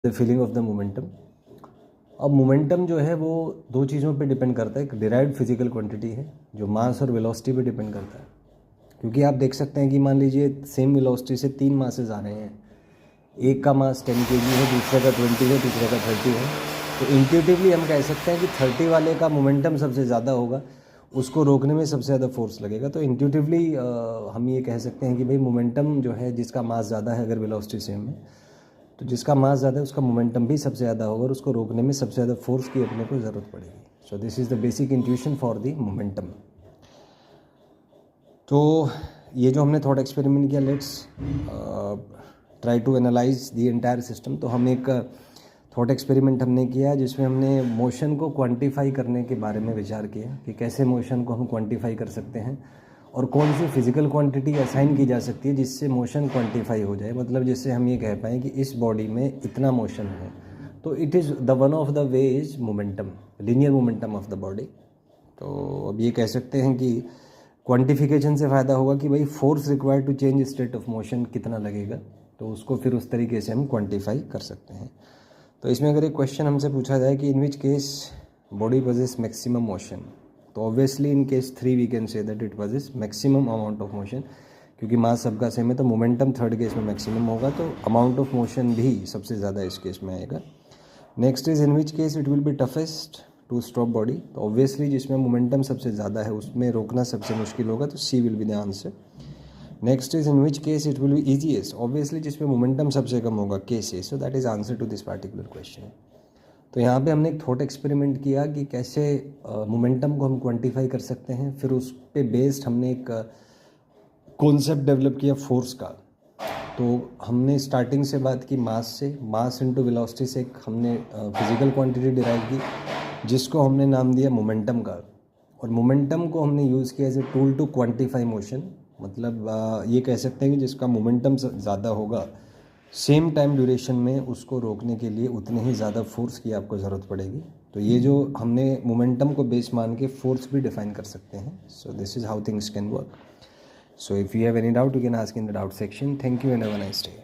The feeling of the momentum. अब momentum जो है वो दो चीज़ों पे डिपेंड करता है। एक डिराइव्ड फिजिकल क्वांटिटी है जो मास और वेलोसिटी पे डिपेंड करता है, क्योंकि आप देख सकते हैं कि मान लीजिए सेम वेलोसिटी से तीन मासेस आ रहे हैं, एक का मास 10 kg है, दूसरे का 20 है, तीसरे का 30 है। तो इंट्यूटिवली हम कह सकते हैं कि 30 वाले का मोमेंटम सबसे ज़्यादा होगा, उसको रोकने में सबसे ज़्यादा फोर्स लगेगा। तो इंट्यूटिवली हम ये कह सकते हैं कि भाई मोमेंटम जो है, जिसका मास ज़्यादा है, अगर वेलोसिटी सेम है, तो जिसका मास ज़्यादा है उसका मोमेंटम भी सबसे ज़्यादा होगा और उसको रोकने में सबसे ज़्यादा फोर्स की अपने को ज़रूरत पड़ेगी। So this is the basic intuition for the momentum. तो ये जो हमने थॉट एक्सपेरिमेंट किया, let's try to analyse the entire system. तो हम एक थॉट एक्सपेरिमेंट हमने किया जिसमें हमने मोशन को क्वांटिफाई करने के बारे में विचार किया कि कैसे मोशन को हम क्वांटिफाई कर सकते हैं और कौन सी फिजिकल क्वांटिटी असाइन की जा सकती है जिससे मोशन क्वांटिफाई हो जाए। मतलब जिससे हम ये कह पाएँ कि इस बॉडी में इतना मोशन है, तो it is the one of the way is momentum, linear momentum of the body. तो अब ये कह सकते हैं कि क्वांटिफिकेशन से फ़ायदा होगा कि भाई force required to change state of motion कितना लगेगा, तो उसको फिर उस तरीके से हम क्वांटिफाई कर सकते हैं। तो इसमें अगर एक क्वेश्चन हमसे पूछा जाए कि in which case body possess maximum motion, तो obviously in case 3 we can say that it possess maximum amount of motion, क्योंकि मास सबका सेम है। तो मोमेंटम थर्ड केस में मैक्सिमम होगा, तो अमाउंट ऑफ मोशन भी सबसे ज़्यादा इस केस में आएगा। Next is in which case it will be toughest to stop body, तो ऑब्वियसली जिसमें मोमेंटम सबसे ज़्यादा है उसमें रोकना सबसे मुश्किल होगा, तो C will be the answer. Next is in which case it will be easiest, obviously जिसमें मोमेंटम सबसे कम होगा, case A, so that is answer to this particular question. तो यहाँ पे हमने एक थॉट एक्सपेरिमेंट किया कि कैसे मोमेंटम को हम क्वांटिफाई कर सकते हैं। फिर उस पे बेस्ड हमने एक कॉन्सेप्ट डेवलप किया फोर्स का। तो हमने स्टार्टिंग से बात की मास से, मास इनटू वेलोसिटी से एक हमने फिजिकल क्वांटिटी डिराइव की जिसको हमने नाम दिया मोमेंटम का। और मोमेंटम को हमने यूज़ किया as a tool to quantify motion. मतलब ये कह सकते हैं कि जिसका मोमेंटम ज़्यादा होगा, सेम टाइम ड्यूरेशन में उसको रोकने के लिए उतने ही ज़्यादा फोर्स की आपको ज़रूरत पड़ेगी। तो ये जो हमने मोमेंटम को बेस मान के फोर्स भी डिफाइन कर सकते हैं। सो this is how things can work. So if you have any doubt, you can ask in the doubt section. Thank you and have a nice day.